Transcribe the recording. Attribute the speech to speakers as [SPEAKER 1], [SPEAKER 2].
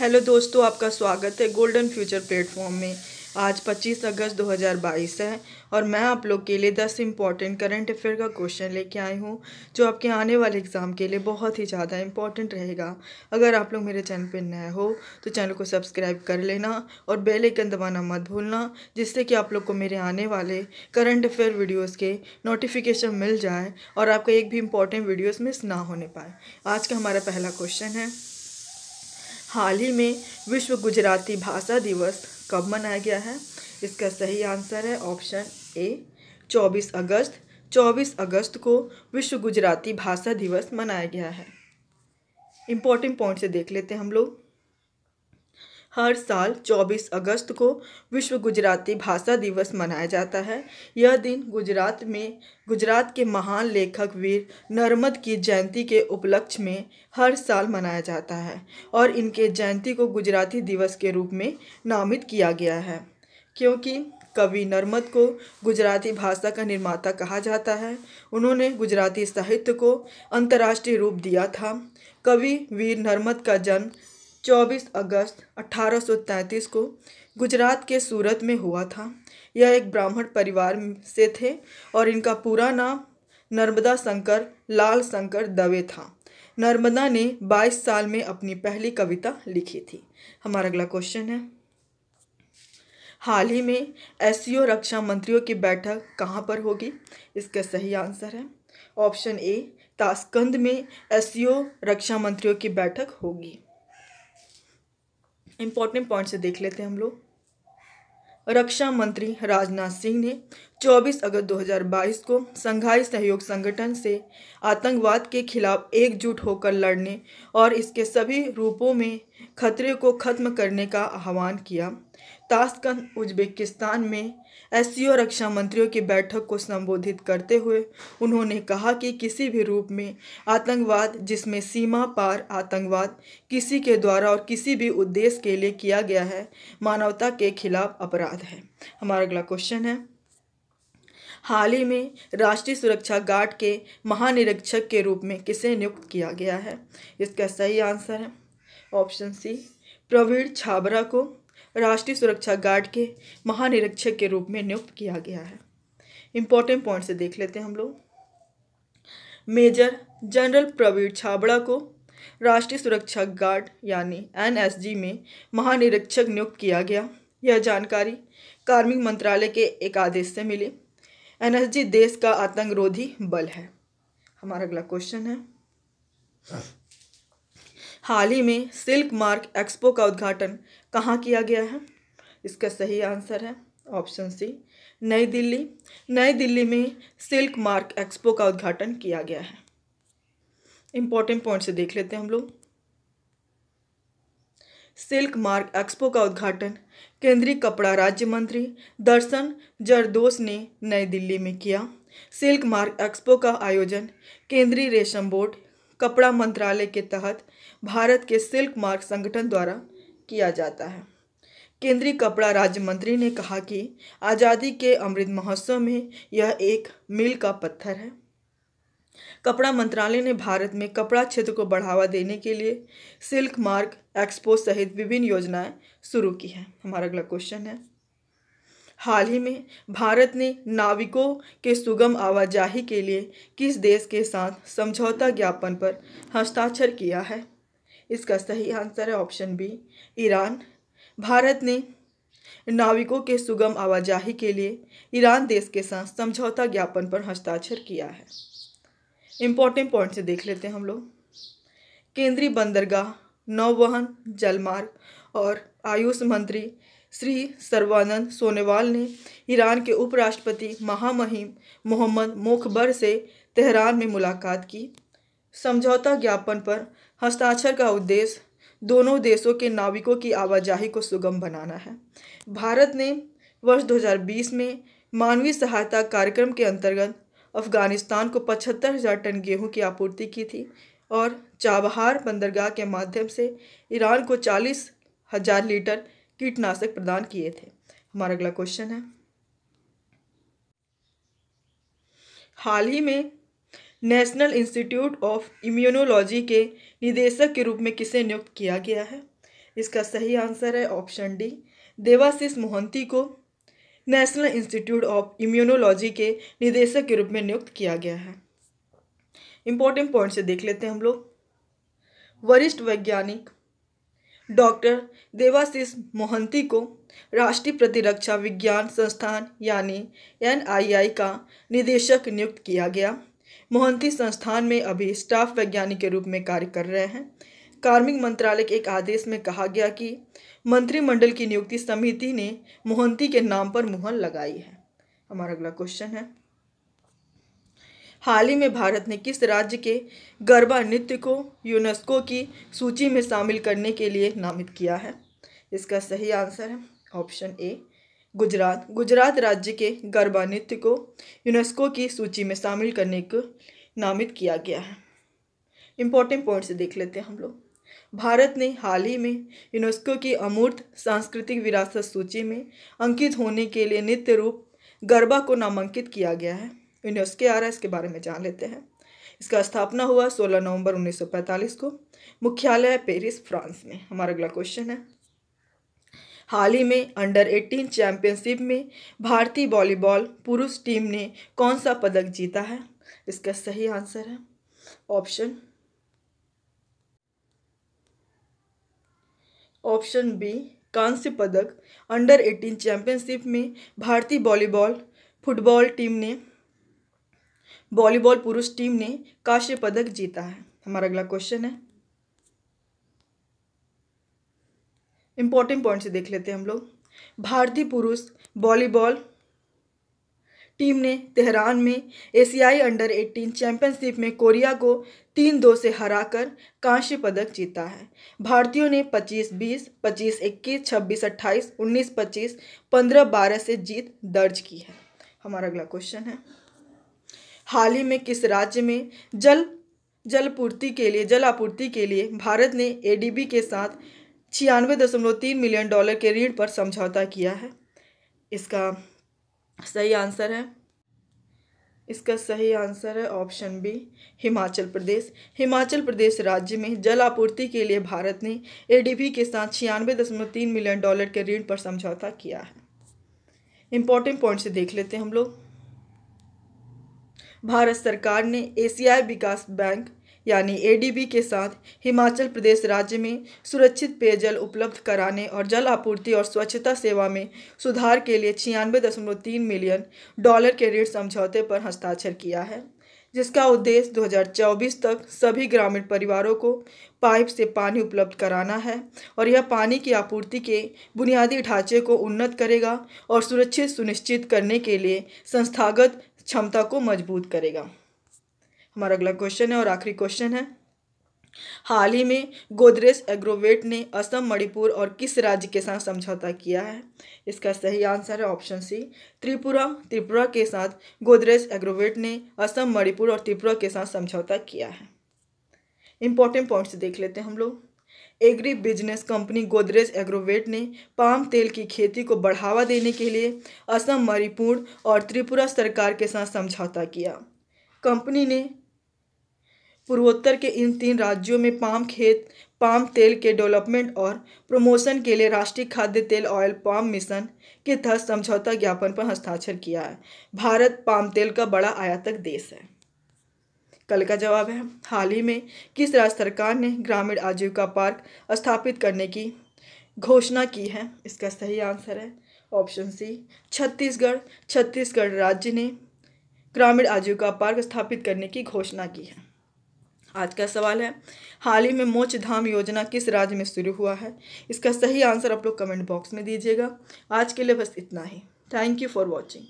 [SPEAKER 1] Hello दोस्तों, आपका स्वागत है गोल्डन फ्यूचर प्लेटफॉर्म में। आज 25 अगस्त 2022 है और मैं आप लोग के लिए 10 इम्पॉर्टेंट करंट अफेयर का क्वेश्चन लेके आई हूँ जो आपके आने वाले एग्ज़ाम के लिए बहुत ही ज़्यादा इम्पॉर्टेंट रहेगा। अगर आप लोग मेरे चैनल पर नए हो तो चैनल को सब्सक्राइब कर लेना और बेल आइकन दबाना मत भूलना, जिससे कि आप लोग को मेरे आने वाले करंट अफेयर वीडियोज़ के नोटिफिकेशन मिल जाए और आपका एक भी इम्पॉर्टेंट वीडियोज़ मिस ना होने पाए। आज का हमारा पहला क्वेश्चन है, हाल ही में विश्व गुजराती भाषा दिवस कब मनाया गया है? इसका सही आंसर है ऑप्शन ए 24 अगस्त। 24 अगस्त को विश्व गुजराती भाषा दिवस मनाया गया है। इम्पोर्टेंट पॉइंट से देख लेते हैं हम लोग। हर साल 24 अगस्त को विश्व गुजराती भाषा दिवस मनाया जाता है। यह दिन गुजरात के महान लेखक वीर नर्मद की जयंती के उपलक्ष्य में हर साल मनाया जाता है और इनके जयंती को गुजराती दिवस के रूप में नामित किया गया है, क्योंकि कवि नर्मद को गुजराती भाषा का निर्माता कहा जाता है। उन्होंने गुजराती साहित्य को अंतर्राष्ट्रीय रूप दिया था। कवि वीर नर्मद का जन्म 24 अगस्त 1833 को गुजरात के सूरत में हुआ था। यह एक ब्राह्मण परिवार से थे और इनका पूरा नाम नर्मदा शंकर लाल शंकर दवे था। नर्मदा ने 22 साल में अपनी पहली कविता लिखी थी। हमारा अगला क्वेश्चन है, हाल ही में एससीओ रक्षा मंत्रियों की बैठक कहाँ पर होगी? इसका सही आंसर है ऑप्शन ए ताशकंद में एससीओ रक्षा मंत्रियों की बैठक होगी। इम्पोर्टेंट पॉइंट से देख लेते हैं हम लोग। रक्षा मंत्री राजनाथ सिंह ने 24 अगस्त 2022 को शंघाई सहयोग संगठन से आतंकवाद के खिलाफ एकजुट होकर लड़ने और इसके सभी रूपों में खतरे को खत्म करने का आह्वान किया। ताशकंद उज्बेकिस्तान में एससीओ रक्षा मंत्रियों की बैठक को संबोधित करते हुए उन्होंने कहा कि किसी भी रूप में आतंकवाद, जिसमें सीमा पार आतंकवाद किसी के द्वारा और किसी भी उद्देश्य के लिए किया गया है, मानवता के खिलाफ अपराध है। हमारा अगला क्वेश्चन है, हाल ही में राष्ट्रीय सुरक्षा गार्ड के महानिरीक्षक के रूप में किसे नियुक्त किया गया है? इसका सही आंसर है ऑप्शन सी प्रवीण छाबरा को राष्ट्रीय सुरक्षा गार्ड के महानिरीक्षक के रूप में नियुक्त किया गया है। इम्पोर्टेंट पॉइंट से देख लेते हैं हम लोग। मेजर जनरल प्रवीण छाबड़ा को राष्ट्रीय सुरक्षा गार्ड यानी एनएसजी में महानिरीक्षक नियुक्त किया गया। यह जानकारी कार्मिक मंत्रालय के एक आदेश से मिली। एनएसजी देश का आतंकरोधी बल है। हमारा अगला क्वेश्चन है, हाल ही में सिल्क मार्क एक्सपो का उद्घाटन कहाँ किया गया है? इसका सही आंसर है ऑप्शन सी नई दिल्ली। नई दिल्ली में सिल्क मार्क एक्सपो का उद्घाटन किया गया है। इम्पोर्टेंट पॉइंट से देख लेते हैं हम लोग। सिल्क मार्क एक्सपो का उद्घाटन केंद्रीय कपड़ा राज्य मंत्री दर्शन जरदोश ने नई दिल्ली में किया। सिल्क मार्क एक्सपो का आयोजन केंद्रीय रेशम बोर्ड, कपड़ा मंत्रालय के तहत भारत के सिल्क मार्क संगठन द्वारा किया जाता है। केंद्रीय कपड़ा राज्य मंत्री ने कहा कि आज़ादी के अमृत महोत्सव में यह एक मील का पत्थर है। कपड़ा मंत्रालय ने भारत में कपड़ा क्षेत्र को बढ़ावा देने के लिए सिल्क मार्क एक्सपो सहित विभिन्न योजनाएं शुरू की हैं। हमारा अगला क्वेश्चन है, हाल ही में भारत ने नाविकों के सुगम आवाजाही के लिए किस देश के साथ समझौता ज्ञापन पर हस्ताक्षर किया है? इसका सही आंसर है ऑप्शन बी ईरान। भारत ने नाविकों के सुगम आवाजाही के लिए ईरान देश के साथ समझौता ज्ञापन पर हस्ताक्षर किया है। इम्पोर्टेंट पॉइंट से देख लेते हैं हम लोग। केंद्रीय बंदरगाह, नौवहन, जलमार्ग और आयुष मंत्री श्री सर्बानंद सोनोवाल ने ईरान के उपराष्ट्रपति महामहिम मोहम्मद मोखबर से तेहरान में मुलाकात की। समझौता ज्ञापन पर हस्ताक्षर का उद्देश्य दोनों देशों के नाविकों की आवाजाही को सुगम बनाना है। भारत ने वर्ष 2020 में मानवीय सहायता कार्यक्रम के अंतर्गत अफगानिस्तान को 75,000 टन गेहूं की आपूर्ति की थी और चाबहार बंदरगाह के माध्यम से ईरान को 40,000 लीटर कीटनाशक प्रदान किए थे। हमारा अगला क्वेश्चन है, हाल ही में नेशनल इंस्टीट्यूट ऑफ इम्यूनोलॉजी के निदेशक के रूप में किसे नियुक्त किया गया है? इसका सही आंसर है ऑप्शन डी, देवाशीष मोहंती को नेशनल इंस्टीट्यूट ऑफ इम्यूनोलॉजी के निदेशक के रूप में नियुक्त किया गया है। इंपॉर्टेंट पॉइंट से देख लेते हैं हम लोग। वरिष्ठ वैज्ञानिक डॉक्टर देवाशीष मोहंती को राष्ट्रीय प्रतिरक्षा विज्ञान संस्थान यानी NII का निदेशक नियुक्त किया गया। मोहंती संस्थान में अभी स्टाफ वैज्ञानिक के रूप में कार्य कर रहे हैं। कार्मिक मंत्रालय के एक आदेश में कहा गया कि मंत्रिमंडल की नियुक्ति समिति ने मोहंती के नाम पर मुहर लगाई है। हमारा अगला क्वेश्चन है, हाल ही में भारत ने किस राज्य के गरबा नृत्य को यूनेस्को की सूची में शामिल करने के लिए नामित किया है? इसका सही आंसर है ऑप्शन ए, गुजरात। गुजरात राज्य के गरबा नृत्य को यूनेस्को की सूची में शामिल करने को नामित किया गया है। इंपॉर्टेंट पॉइंट से देख लेते हैं हम लोग। भारत ने हाल ही में यूनेस्को की अमूर्त सांस्कृतिक विरासत सूची में अंकित होने के लिए नृत्य रूप गरबा को नामांकित किया गया है। यूनेस्को क्या आ रहा है इसके बारे में जान लेते हैं। इसका स्थापना हुआ 16 नवंबर 1945 को। मुख्यालय पेरिस, फ्रांस में। हमारा अगला क्वेश्चन है, हाल ही में अंडर 18 चैंपियनशिप में भारतीय वॉलीबॉल पुरुष टीम ने कौन सा पदक जीता है? इसका सही आंसर है ऑप्शन बी, कांस्य पदक। अंडर 18 चैंपियनशिप में भारतीय वॉलीबॉल पुरुष टीम ने कांस्य पदक जीता है। हमारा अगला क्वेश्चन है, इंपॉर्टेंट पॉइंट से देख लेते हैं हम लोग। भारतीय पुरुष वॉलीबॉल टीम ने तेहरान में एशियाई अंडर 18 चैंपियनशिप में कोरिया को 3-2 से हराकर कांस्य पदक जीता है। भारतीयों ने 25-20, 25-21, 26-28, 19-25, 15-12 से जीत दर्ज की है। हमारा अगला क्वेश्चन है, हाल ही में किस राज्य में जलापूर्ति के लिए भारत ने ADB के साथ $96.3 मिलियन के ऋण पर समझौता किया है? इसका सही आंसर है ऑप्शन बी, हिमाचल प्रदेश। हिमाचल प्रदेश राज्य में जल आपूर्ति के लिए भारत ने ADB के साथ $96.3 मिलियन के ऋण पर समझौता किया है। इंपॉर्टेंट पॉइंट से देख लेते हैं हम लोग। भारत सरकार ने एशियाई विकास बैंक यानी ADB के साथ हिमाचल प्रदेश राज्य में सुरक्षित पेयजल उपलब्ध कराने और जल आपूर्ति और स्वच्छता सेवा में सुधार के लिए $96.3 मिलियन के ऋण समझौते पर हस्ताक्षर किया है, जिसका उद्देश्य 2024 तक सभी ग्रामीण परिवारों को पाइप से पानी उपलब्ध कराना है और यह पानी की आपूर्ति के बुनियादी ढांचे को उन्नत करेगा और सुनिश्चित करने के लिए संस्थागत क्षमता को मजबूत करेगा। हमारा अगला क्वेश्चन है और आखिरी क्वेश्चन है, हाल ही में गोदरेज एग्रोवेट ने असम, मणिपुर और किस राज्य के साथ समझौता किया है? इसका सही आंसर है ऑप्शन सी, त्रिपुरा के साथ गोदरेज एग्रोवेट ने असम, मणिपुर और त्रिपुरा के साथ समझौता किया है। इंपॉर्टेंट पॉइंट से देख लेते हैं हम लोग। Agri business company Godrej Agrovet ने पाम तेल की खेती को बढ़ावा देने के लिए असम, मणिपुर और त्रिपुरा सरकार के साथ समझौता किया। कंपनी ने पूर्वोत्तर के इन 3 राज्यों में पाम तेल के डेवलपमेंट और प्रमोशन के लिए राष्ट्रीय खाद्य तेल ऑयल पाम मिशन के तहत समझौता ज्ञापन पर हस्ताक्षर किया है। भारत पाम तेल का बड़ा आयातक देश है। कल का जवाब है, हाल ही में किस राज्य सरकार ने ग्रामीण आजीविका पार्क स्थापित करने की घोषणा की है? इसका सही आंसर है ऑप्शन सी, छत्तीसगढ़ राज्य ने ग्रामीण आजीविका पार्क स्थापित करने की घोषणा की है। आज का सवाल है, हाल ही में मोक्ष धाम योजना किस राज्य में शुरू हुआ है? इसका सही आंसर आप लोग कमेंट बॉक्स में दीजिएगा। आज के लिए बस इतना ही। Thank you for watching.